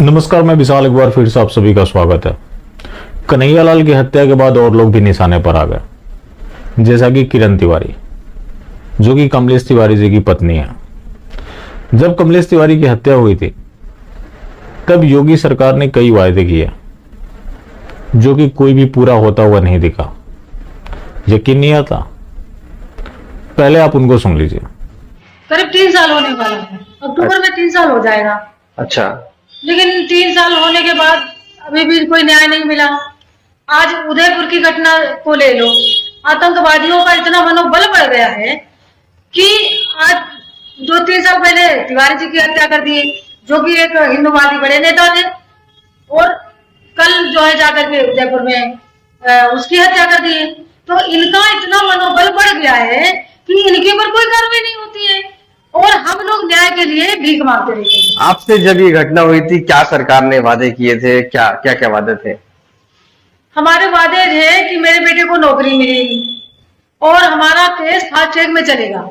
नमस्कार, मैं विशाल। एक बार फिर से आप सभी का स्वागत है। कन्हैयालाल की हत्या के बाद और लोग भी निशाने पर आ गए, जैसा कि किरण तिवारी, जो कि कमलेश तिवारी जी की पत्नी है। जब कमलेश तिवारी की हत्या हुई थी तब योगी सरकार ने कई वायदे किए, जो कि कोई भी पूरा होता हुआ नहीं दिखा। यकीन नहीं आता। पहले आप उनको सुन लीजिए। करीब 3 साल होने वाला है। अक्टूबर में 3 साल हो जाएगा। अच्छा। लेकिन 3 साल होने के बाद अभी भी कोई न्याय नहीं मिला। आज उदयपुर की घटना को ले लो, आतंकवादियों का इतना मनोबल बढ़ गया है कि आज 2-3 साल पहले तिवारी जी की हत्या कर दी, जो कि एक हिंदूवादी बड़े नेता थे, और कल जो है जाकर के उदयपुर में उसकी हत्या कर दी है। तो इनका इतना मनोबल बढ़ गया है कि इनके ऊपर कोई कार्रवाई नहीं होती है और हम लोग न्याय के लिए भीख मांगते रहते हैं। आपसे जब ये घटना हुई थी, क्या सरकार ने वादे किए थे? क्या क्या क्या वादे थे? हमारे वादे थे कि मेरे बेटे को नौकरी मिलेगी और हमारा केस फास्ट ट्रैक में चलेगा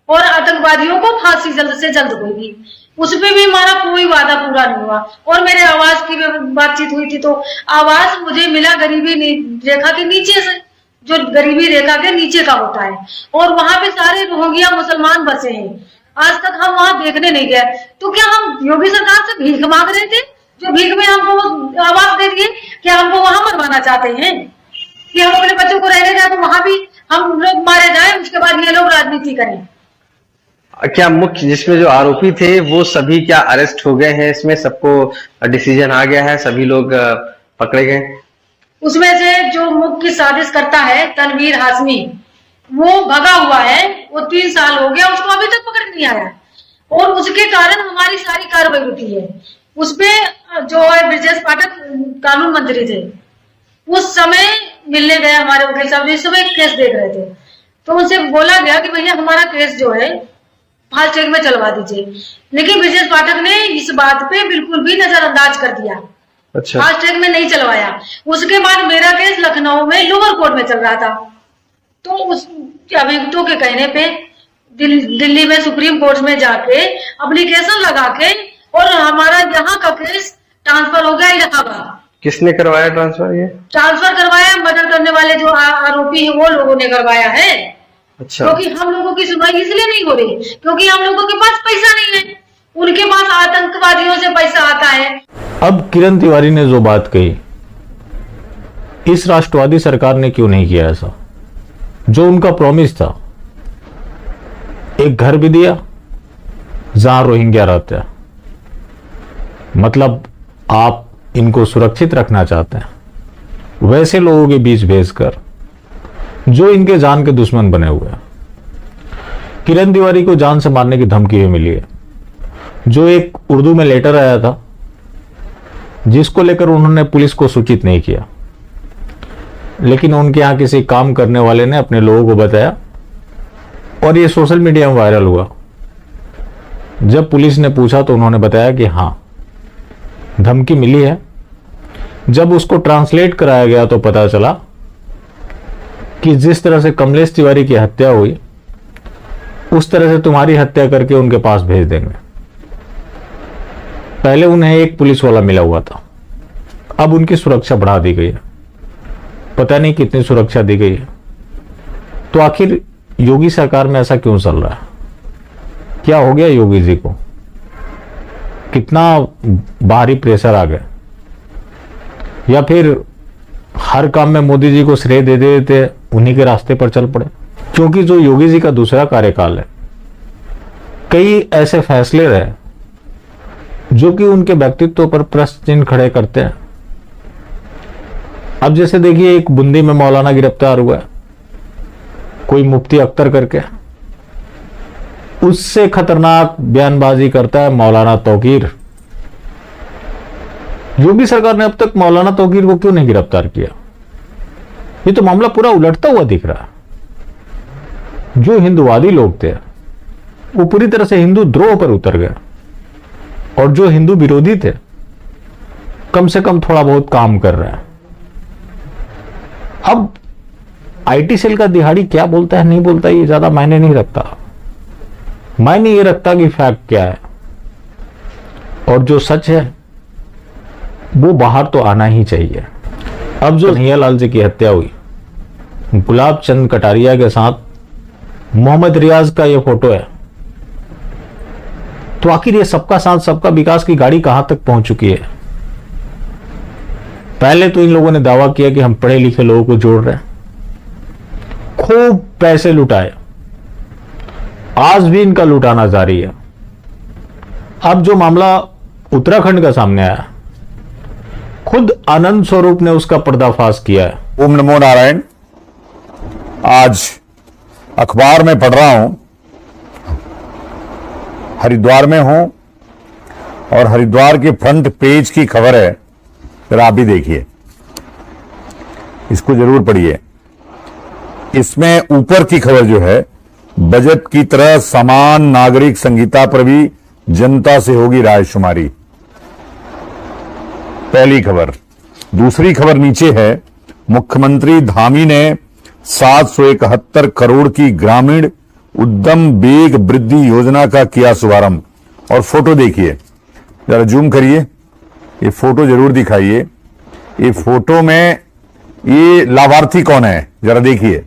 और आतंकवादियों को फांसी जल्द से जल्द होगी। उसपे भी हमारा कोई वादा पूरा नहीं हुआ। और मेरे आवास की बातचीत हुई थी तो आवास मुझे मिला गरीबी रेखा के नीचे से, जो गरीबी रेखा के नीचे का होता है, और वहां पे सारे रोहिंग्या मुसलमान बसे हैं। आज तक हम वहां देखने नहीं गए। तो क्या हम योगी सरकार से भीख मांग रहे थे, जो भीख में हमको आवास दे दिए? क्या हमको वहां मरवाना चाहते हैं कि हम अपने बच्चों को रहने जाए तो वहां भी हम लोग मारे जाए, उसके बाद ये लोग राजनीति करें? क्या मुख्य जिसमें जो आरोपी थे वो सभी क्या अरेस्ट हो गए हैं? इसमें सबको डिसीजन आ गया है, सभी लोग पकड़े गए? उसमें से जो मुख्य साजिश करता है तनवीर हाशमी, वो भगा हुआ है। वो 3 साल हो गया, उसको अभी तक पकड़ नहीं आया और उसके कारण हमारी सारी कार्रवाई रुकी है। उसपे जो है ब्रजेश पाठक कानून मंत्री थे, उस समय मिलने गए हमारे वकील साहब, जिस समय केस देख रहे थे, तो उनसे बोला गया कि भैया हमारा केस जो है फास्ट ट्रैक में चलवा दीजिए। लेकिन ब्रजेश पाठक ने इस बात पे बिल्कुल भी नजरअंदाज कर दिया। अच्छा। फास्ट ट्रैक में नहीं चलवाया। उसके बाद मेरा केस लखनऊ में लोअर कोर्ट में चल रहा था, तो उस अभियुक्तों के कहने पे दिल्ली में सुप्रीम कोर्ट में जाके एप्लीकेशन लगा के और हमारा यहाँ का केस ट्रांसफर हो गया इलाहाबाद। किसने करवाया ट्रांसफर? ये ट्रांसफर करवाया मर्डर करने वाले जो आरोपी है वो लोगों ने करवाया है। अच्छा। क्योंकि हम लोगों की सुनवाई इसलिए नहीं हो रही क्योंकि हम लोगों के पास पैसा नहीं है, उनके पास आतंकवादियों से पैसा आता है। अब किरण तिवारी ने जो बात कही, इस राष्ट्रवादी सरकार ने क्यों नहीं किया ऐसा? जो उनका प्रॉमिस था, एक घर भी दिया जहां रोहिंग्या रहते हैं। मतलब आप इनको सुरक्षित रखना चाहते हैं, वैसे लोगों के बीच भेजकर जो इनके जान के दुश्मन बने हुए हैं। किरण तिवारी को जान से मारने की धमकी भी मिली है, जो एक उर्दू में लेटर आया था, जिसको लेकर उन्होंने पुलिस को सूचित नहीं किया। लेकिन उनके यहां किसी काम करने वाले ने अपने लोगों को बताया और ये सोशल मीडिया में वायरल हुआ। जब पुलिस ने पूछा तो उन्होंने बताया कि हाँ, धमकी मिली है। जब उसको ट्रांसलेट कराया गया तो पता चला कि जिस तरह से कमलेश तिवारी की हत्या हुई, उस तरह से तुम्हारी हत्या करके उनके पास भेज देंगे। पहले उन्हें एक पुलिस वाला मिला हुआ था, अब उनकी सुरक्षा बढ़ा दी गई है। पता नहीं कितनी सुरक्षा दी गई है। तो आखिर योगी सरकार में ऐसा क्यों चल रहा है? क्या हो गया योगी जी को? कितना बाहरी प्रेशर आ गया? या फिर हर काम में मोदी जी को श्रेय दे देते, उन्हीं के रास्ते पर चल पड़े? क्योंकि जो योगी जी का दूसरा कार्यकाल है, कई ऐसे फैसले रहे जो कि उनके व्यक्तित्व पर प्रश्न चिन्ह खड़े करते हैं। अब जैसे देखिए, एक बूंदी में मौलाना गिरफ्तार हुआ है, कोई मुफ्ती अख्तर करके। उससे खतरनाक बयानबाजी करता है मौलाना तौकीर। योगी सरकार ने अब तक मौलाना तौकीर को क्यों नहीं गिरफ्तार किया? ये तो मामला पूरा उलटता हुआ दिख रहा है। जो हिंदुवादी लोग थे वो पूरी तरह से हिंदू द्रोह पर उतर गए, और जो हिंदू विरोधी थे कम से कम थोड़ा बहुत काम कर रहे हैं। अब आईटी सेल का दिहाड़ी क्या बोलता है नहीं बोलता, ये ज्यादा मायने नहीं रखता। मायने ये रखता कि फैक्ट क्या है, और जो सच है वो बाहर तो आना ही चाहिए। अब जो कन्हैयालाल जी की हत्या हुई, गुलाब चंद कटारिया के साथ मोहम्मद रियाज का ये फोटो है, तो आखिर ये सबका साथ सबका विकास की गाड़ी कहां तक पहुंच चुकी है? पहले तो इन लोगों ने दावा किया कि हम पढ़े लिखे लोगों को जोड़ रहे हैं, खूब पैसे लुटाए, आज भी इनका लुटाना जारी है। अब जो मामला उत्तराखंड का सामने आया, खुद आनंद स्वरूप ने उसका पर्दाफाश किया है। ओम नमो नारायण। आज अखबार में पढ़ रहा हूं, हरिद्वार में हूं और हरिद्वार के फ्रंट पेज की खबर है, जरा आप भी देखिए, इसको जरूर पढ़िए। इसमें ऊपर की खबर जो है, बजट की तरह समान नागरिक संहिता पर भी जनता से होगी रायशुमारी, पहली खबर। दूसरी खबर नीचे है, मुख्यमंत्री धामी ने 771 करोड़ की ग्रामीण उद्यम वेग वृद्धि योजना का किया शुभारंभ। और फोटो देखिए, जरा जूम करिए, ये फोटो जरूर दिखाइए। ये फोटो में ये लाभार्थी कौन है जरा देखिए,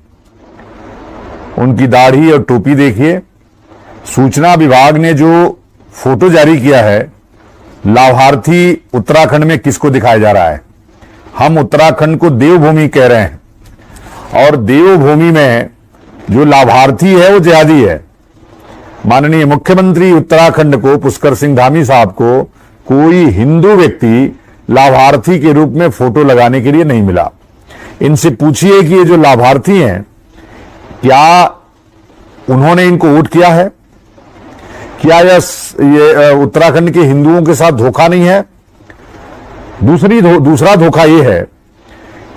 उनकी दाढ़ी और टोपी देखिए। सूचना विभाग ने जो फोटो जारी किया है, लाभार्थी उत्तराखंड में किसको दिखाया जा रहा है? हम उत्तराखंड को देवभूमि कह रहे हैं, और देवभूमि में जो लाभार्थी है वो जिहादी है। माननीय मुख्यमंत्री उत्तराखंड को, पुष्कर सिंह धामी साहब को, कोई हिंदू व्यक्ति लाभार्थी के रूप में फोटो लगाने के लिए नहीं मिला। इनसे पूछिए कि ये जो लाभार्थी हैं, क्या उन्होंने इनको वोट किया है? क्या ये उत्तराखंड के हिंदुओं के साथ धोखा नहीं है? दूसरा धोखा यह है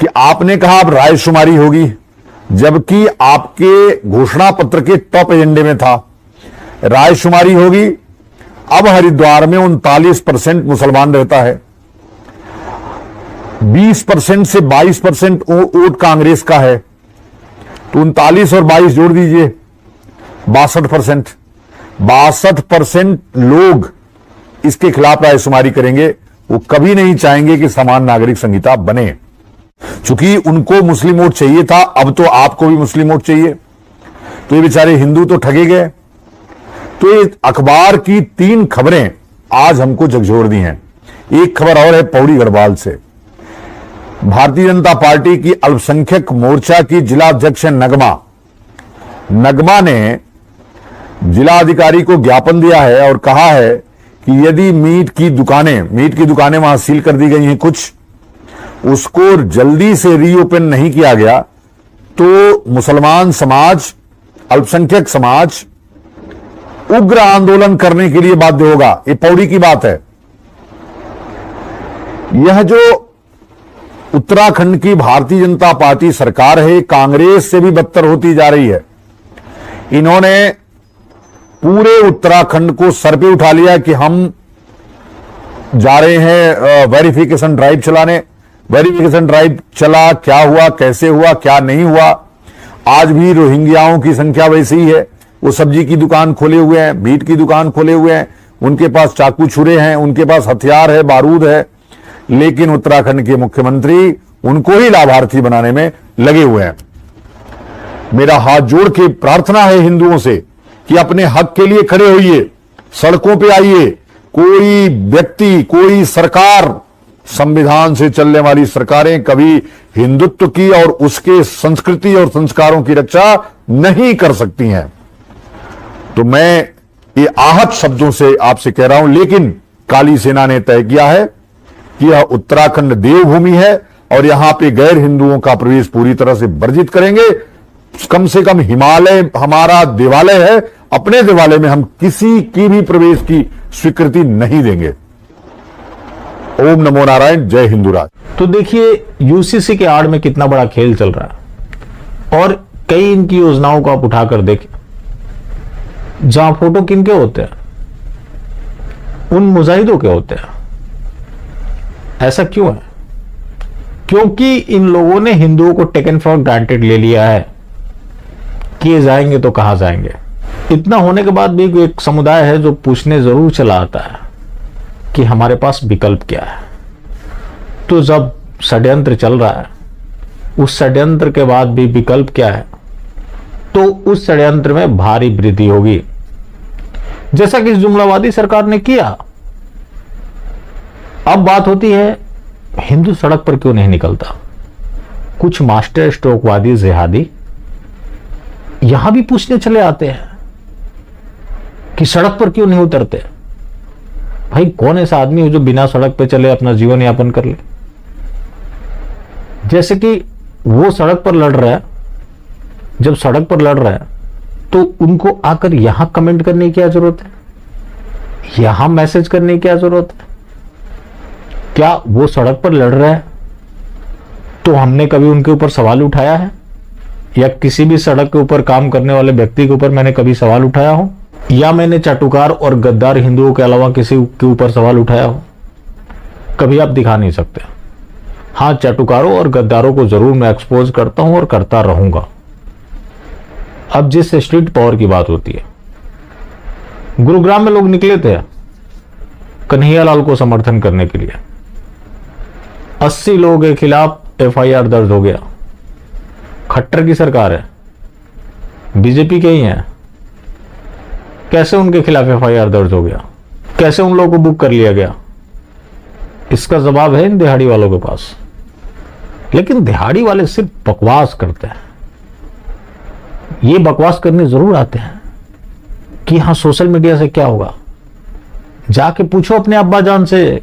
कि आपने कहा अब रायशुमारी होगी, जबकि आपके घोषणा पत्र के टॉप एजेंडे में था रायशुमारी होगी। अब हरिद्वार में 39% मुसलमान रहता है, 20% से 22% वोट कांग्रेस का है, तो 39 और 22 जोड़ दीजिए, 62%। 62% लोग इसके खिलाफ रायशुमारी करेंगे। वो कभी नहीं चाहेंगे कि समान नागरिक संहिता बने। चूंकि उनको मुस्लिम वोट चाहिए था, अब तो आपको भी मुस्लिम वोट चाहिए, तो ये बेचारे हिंदू तो ठगे गए। तो ये अखबार की 3 खबरें आज हमको झकझोर दी हैं। एक खबर और है पौड़ी गढ़वाल से। भारतीय जनता पार्टी की अल्पसंख्यक मोर्चा की जिला अध्यक्ष नगमा ने जिला अधिकारी को ज्ञापन दिया है और कहा है कि यदि मीट की दुकानें वहां सील कर दी गई हैं, कुछ उसको जल्दी से रीओपन नहीं किया गया, तो मुसलमान समाज, अल्पसंख्यक समाज उग्र आंदोलन करने के लिए बाध्य होगा। ये पौड़ी की बात है। यह जो उत्तराखंड की भारतीय जनता पार्टी सरकार है, कांग्रेस से भी बदतर होती जा रही है। इन्होंने पूरे उत्तराखंड को सर पे उठा लिया कि हम जा रहे हैं वेरिफिकेशन ड्राइव चलाने। वेरिफिकेशन ड्राइव चला, क्या हुआ, कैसे हुआ, क्या नहीं हुआ? आज भी रोहिंग्याओं की संख्या वैसी ही है। वो सब्जी की दुकान खोले हुए हैं, मीट की दुकान खोले हुए हैं, उनके पास चाकू छुरे हैं, उनके पास हथियार है, बारूद है, लेकिन उत्तराखंड के मुख्यमंत्री उनको ही लाभार्थी बनाने में लगे हुए हैं। मेरा हाथ जोड़ के प्रार्थना है हिंदुओं से कि अपने हक के लिए खड़े होइए, सड़कों पे आइए। कोई व्यक्ति, कोई सरकार, संविधान से चलने वाली सरकारें कभी हिंदुत्व की और उसके संस्कृति और संस्कारों की रक्षा नहीं कर सकती हैं। तो मैं ये आहत शब्दों से आपसे कह रहा हूं, लेकिन काली सेना ने तय किया है कि यह उत्तराखंड देवभूमि है और यहां पे गैर हिंदुओं का प्रवेश पूरी तरह से वर्जित करेंगे। कम से कम हिमालय हमारा देवालय है, अपने देवालय में हम किसी की भी प्रवेश की स्वीकृति नहीं देंगे। ओम नमो नारायण, जय हिंदुराज। तो देखिए यूसीसी के आड़ में कितना बड़ा खेल चल रहा है, और कई इनकी योजनाओं को आप उठाकर देखें, जहां फोटो किनके होते हैं, उन मुजाहिदों के होते हैं। ऐसा क्यों है? क्योंकि इन लोगों ने हिंदुओं को टेकन फॉर ग्रांटेड ले लिया है कि ये जाएंगे तो कहां जाएंगे। इतना होने के बाद भी एक समुदाय है जो पूछने जरूर चला आता है कि हमारे पास विकल्प क्या है। तो जब षड्यंत्र चल रहा है, उस षड्यंत्र के बाद भी विकल्प क्या है? तो उस षड्यंत्र में भारी वृद्धि होगी, जैसा कि इस जुमलावादी सरकार ने किया। अब बात होती है हिंदू सड़क पर क्यों नहीं निकलता? कुछ मास्टर स्ट्रोकवादी जिहादी यहां भी पूछने चले आते हैं कि सड़क पर क्यों नहीं उतरते। भाई कौन ऐसा आदमी हो जो बिना सड़क पे चले अपना जीवन यापन कर ले? जैसे कि वो सड़क पर लड़ रहा है, जब सड़क पर लड़ रहा है तो उनको आकर यहां कमेंट करने की क्या जरूरत है? यहां मैसेज करने की क्या जरूरत है? क्या वो सड़क पर लड़ रहा है तो हमने कभी उनके ऊपर सवाल उठाया है? या किसी भी सड़क के ऊपर काम करने वाले व्यक्ति के ऊपर मैंने कभी सवाल उठाया हो? या मैंने चाटुकार और गद्दार हिंदुओं के अलावा किसी के ऊपर सवाल उठाया हो? कभी आप दिखा नहीं सकते। हां, चाटुकारों और गद्दारों को जरूर मैं एक्सपोज करता हूं और करता रहूंगा। अब जिस स्ट्रीट पावर की बात होती है, गुरुग्राम में लोग निकले थे कन्हैयालाल को समर्थन करने के लिए। 80 लोगों के खिलाफ FIR दर्ज हो गया। खट्टर की सरकार है, बीजेपी के ही है, कैसे उनके खिलाफ FIR दर्ज हो गया? कैसे उन लोगों को बुक कर लिया गया? इसका जवाब है इन दिहाड़ी वालों के पास। लेकिन दिहाड़ी वाले सिर्फ बकवास करते हैं। ये बकवास करने जरूर आते हैं कि हाँ सोशल मीडिया से क्या होगा। जाके पूछो अपने अब्बा जान से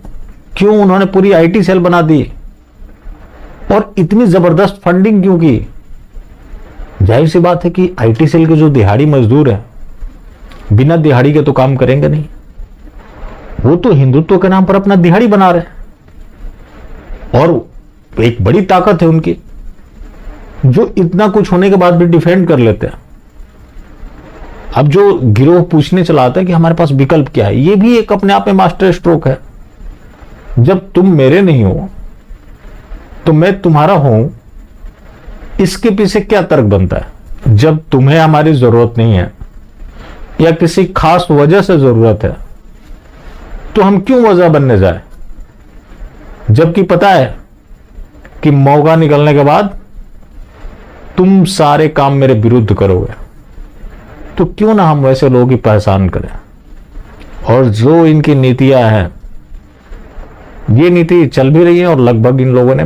क्यों उन्होंने पूरी IT सेल बना दी और इतनी जबरदस्त फंडिंग क्यों की। जाहिर सी बात है कि IT सेल के जो दिहाड़ी मजदूर हैं, बिना दिहाड़ी के तो काम करेंगे नहीं। वो तो हिंदुत्व के नाम पर अपना दिहाड़ी बना रहे हैं और एक बड़ी ताकत है उनकी, जो इतना कुछ होने के बाद भी डिफेंड कर लेते हैं। अब जो गिरोह पूछने चला आता है कि हमारे पास विकल्प क्या है, ये भी एक अपने आप में मास्टर स्ट्रोक है। जब तुम मेरे नहीं हो तो मैं तुम्हारा हूं, इसके पीछे क्या तर्क बनता है? जब तुम्हें हमारी जरूरत नहीं है या किसी खास वजह से जरूरत है तो हम क्यों वजह बनने जाए? जबकि पता है कि मौका निकलने के बाद तुम सारे काम मेरे विरुद्ध करोगे। तो क्यों ना हम वैसे लोगों की पहचान करें। और जो इनकी नीतियां हैं, ये नीति चल भी रही है और लगभग इन लोगों ने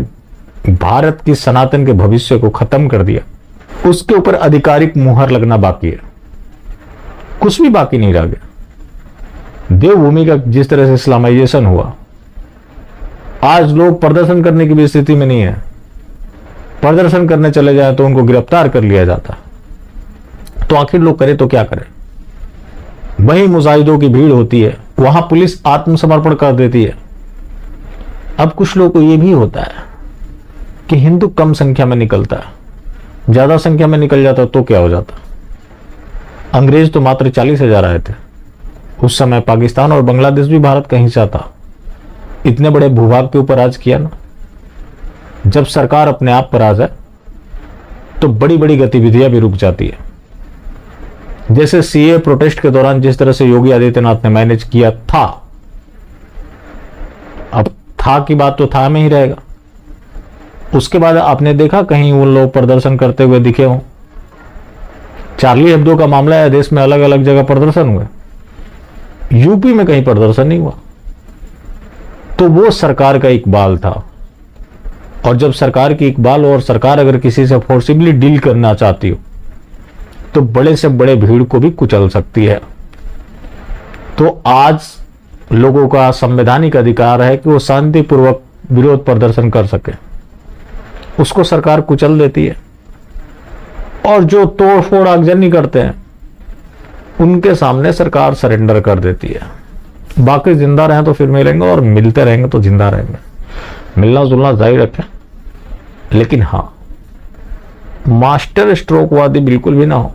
भारत की सनातन के भविष्य को खत्म कर दिया। उसके ऊपर आधिकारिक मुहर लगना बाकी है, कुछ भी बाकी नहीं रह गया। देवभूमि का जिस तरह से इस्लामाइजेशन हुआ, आज लोग प्रदर्शन करने की भी स्थिति में नहीं है। प्रदर्शन करने चले जाए तो उनको गिरफ्तार कर लिया जाता। तो आखिर लोग करें तो क्या करें? वहीं मुजाहिदों की भीड़ होती है, वहां पुलिस आत्मसमर्पण कर देती है। अब कुछ लोगों को यह भी होता है कि हिंदू कम संख्या में निकलता है, ज्यादा संख्या में निकल जाता तो क्या हो जाता। अंग्रेज तो मात्र 40,000 आए थे। उस समय पाकिस्तान और बांग्लादेश भी भारत का हिस्सा था। इतने बड़े भूभाग के ऊपर राज किया ना। जब सरकार अपने आप पर आ जाए तो बड़ी बड़ी गतिविधियां भी रुक जाती है। जैसे CA प्रोटेस्ट के दौरान जिस तरह से योगी आदित्यनाथ ने मैनेज किया था, अब था की बात तो था में ही रहेगा। उसके बाद आपने देखा कहीं वो लोग प्रदर्शन करते हुए दिखे हों? चार्ली हेब्दो का मामला है, देश में अलग अलग जगह प्रदर्शन हुए, यूपी में कहीं प्रदर्शन नहीं हुआ। तो वो सरकार का इकबाल था। और जब सरकार की इकबाल हो और सरकार अगर किसी से फोर्सिबली डील करना चाहती हो तो बड़े से बड़े भीड़ को भी कुचल सकती है। तो आज लोगों का संवैधानिक अधिकार है कि वो शांतिपूर्वक विरोध प्रदर्शन कर सके, उसको सरकार कुचल देती है। और जो तोड़फोड़ आगजनी करते हैं उनके सामने सरकार सरेंडर कर देती है। बाकी जिंदा रहें तो फिर मिलेंगे और मिलते रहेंगे तो जिंदा रहेंगे। मिलना जुलना जारी रखें, लेकिन हाँ मास्टर स्ट्रोकवादी बिल्कुल भी ना हो।